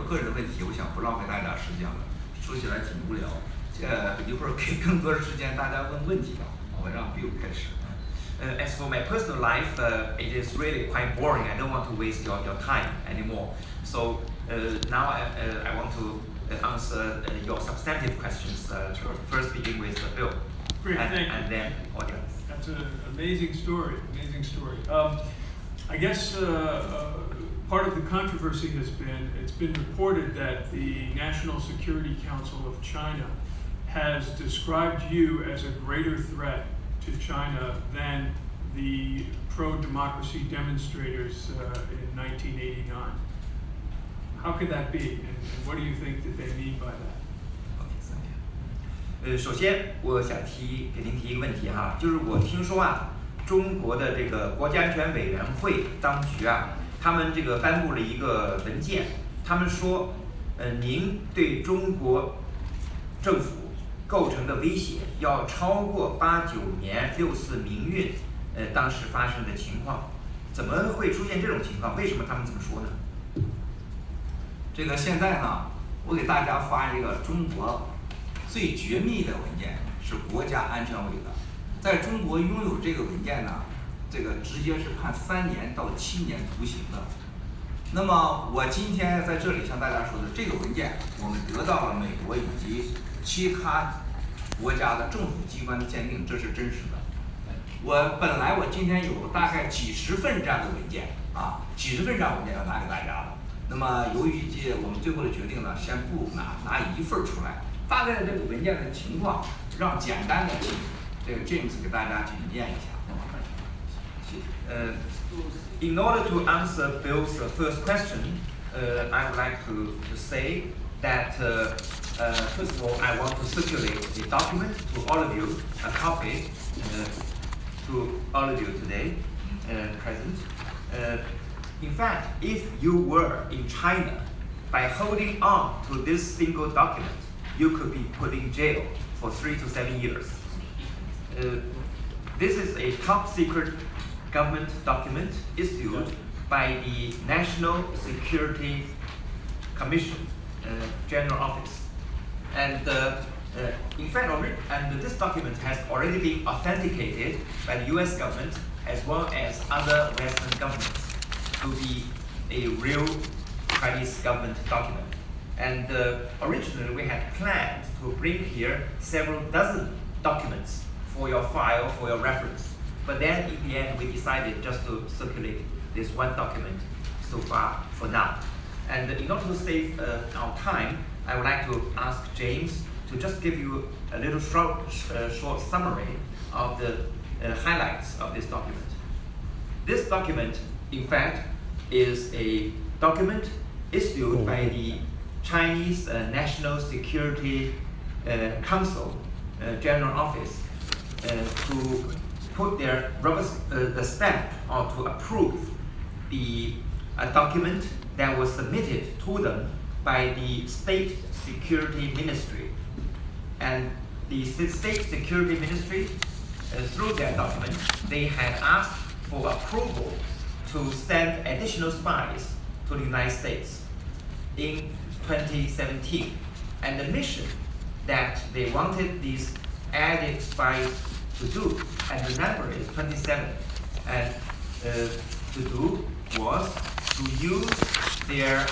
个人的问题，我想不浪费大家时间了，说起来挺无聊。一会儿给更多时间大家问问题吧。我让 Bill 开始。As for my personal life, it is really quite boring. I don't want to waste your time anymore. So now I want to answer your substantive questions. First begin with Bill. Great, thank you. And then audience. That's an amazing story, amazing story. I guess part of the controversy has been, it's been reported that the National Security Council of China has described you as a greater threat to China than the pro-democracy demonstrators in 1989. How could that be, and what do you think that they mean by that? 首先我想给您提一个问题哈，就是我听说啊，中国的这个国家安全委员会当局啊，他们这个颁布了一个文件，他们说，您对中国政府构成的威胁要超过89年6·4民运，当时发生的情况，怎么会出现这种情况？为什么他们这么说呢？这个现在呢，我给大家发一个中国最绝密的文件，是国家安全委的，在中国拥有这个文件呢，这个直接是判3年到7年徒刑的。那么我今天在这里向大家说的这个文件，我们得到了美国以及其他国家的政府机关的鉴定，这是真实的。本来我今天有大概几十份这样的文件啊，几十份这样文件要拿给大家的。那么由于我们最后的决定呢，先不拿一份出来，大概这个文件的情况，让简单的请这个 James 给大家去念一下。谢谢。In order to answer Bill's first question, I would like to say that first of all, I want to circulate the document to all of you, a copy to all of you today present. In fact, if you were in China, by holding on to this single document, you could be put in jail for 3 to 7 years. This is a top secret government document issued by the National Security Commission General Office. And in fact, and this document has already been authenticated by the US government as well as other Western governments to be a real Chinese government document. And originally we had planned to bring here several dozen documents for your file, for your reference. But then in the end we decided just to circulate this one document so far for now. And in order to save our time, I would like to ask James to just give you a little short summary of the highlights of this document. This document, in fact, is a document issued by the Chinese National Security Council General Office to put their the stamp or to approve the document that was submitted to them by the State Security Ministry. And the State Security Ministry, through that document, they had asked for approval to send additional spies to the United States in 2017. And the mission that they wanted these added spies to do, and the number is 27, and to do was to use their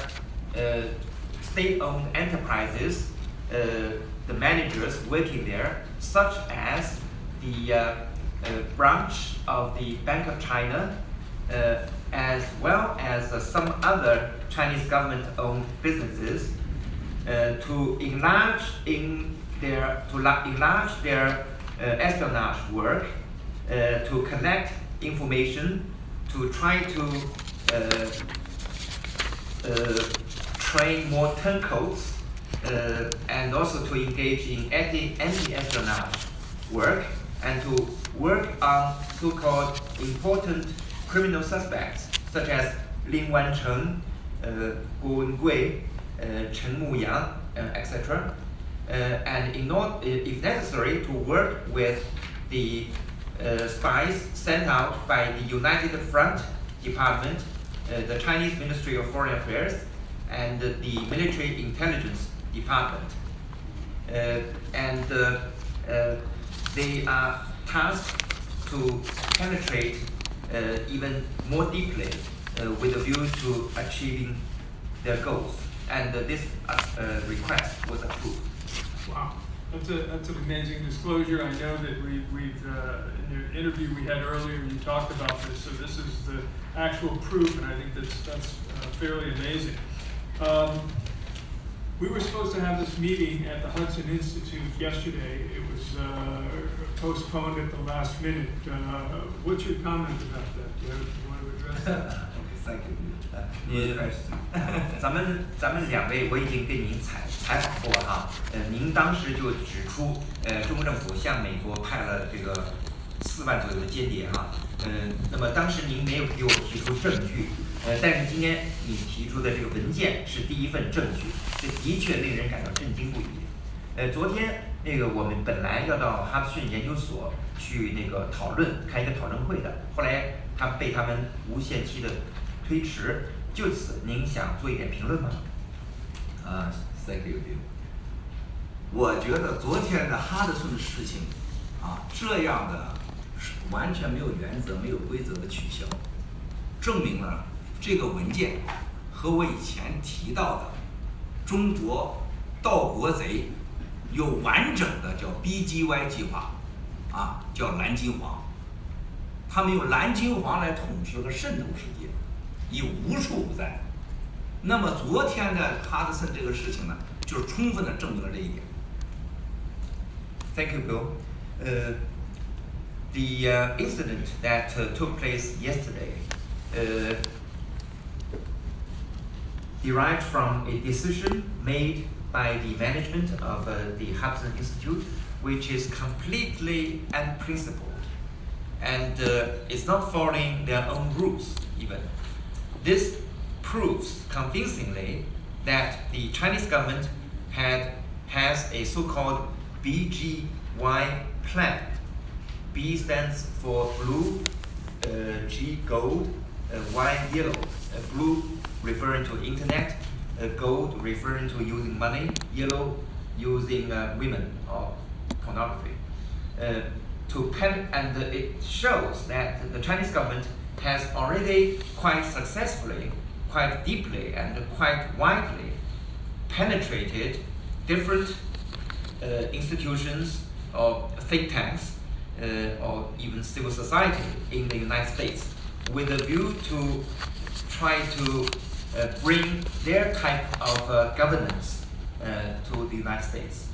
state-owned enterprises, the managers working there, such as the branch of the Bank of China, as well as some other Chinese government-owned businesses, to enlarge their espionage work, to collect information, to try to train more turncoats, and also to engage in anti-espionage work, and to work on so-called important criminal suspects such as Lin Wancheng, Guo Wengui, Chen Muyang, etc. And if necessary, to work with the spies sent out by the United Front Department, the Chinese Ministry of Foreign Affairs, and the military intelligence department. They are tasked to penetrate even more deeply with a view to achieving their goals. And this request was approved. Wow, that's an amazing disclosure. I know that we've in the interview we had earlier, you talked about this, so this is the actual proof, and I think that's fairly amazing. We were supposed to have this meeting at the Hudson Institute yesterday. It was postponed at the last minute. What's your comment about that? Do you want to address that? Okay, thank you. 咱们两位我已经跟您采访过哈，您当时就指出，中国政府向美国派了这个4万左右的间谍哈，那么当时您没有给我提出证据，但是今天你提出的这个文件是第一份证据，这的确令人感到震惊不已。昨天我们本来要到哈德逊研究所去开一个讨论会的，后来被他们无限期的推迟。就此，您想做一点评论吗？Thank you. 我觉得昨天的哈德逊的事情，这样的完全没有原则、没有规则的取消，证明了这个文件和我以前提到的中国盗国贼有完整的叫 BGY 计划，叫蓝金黄，他们用蓝金黄来统治和渗透世界。已无处不在。那么昨天的哈德森这个事情呢，就是充分的证明了这一点。Thank you, Bill. The incident that took place yesterday derived from a decision made by the management of the Hudson Institute, which is completely unprincipled, and it's not following their own rules even. This proves convincingly that the Chinese government has a so-called BGY plan. B stands for blue, G gold, Y yellow. Blue referring to internet, gold referring to using money, yellow using women or pornography. And it shows that the Chinese government has already quite successfully, quite deeply, and quite widely penetrated different institutions or think tanks or even civil society in the United States with a view to try to bring their type of governance to the United States.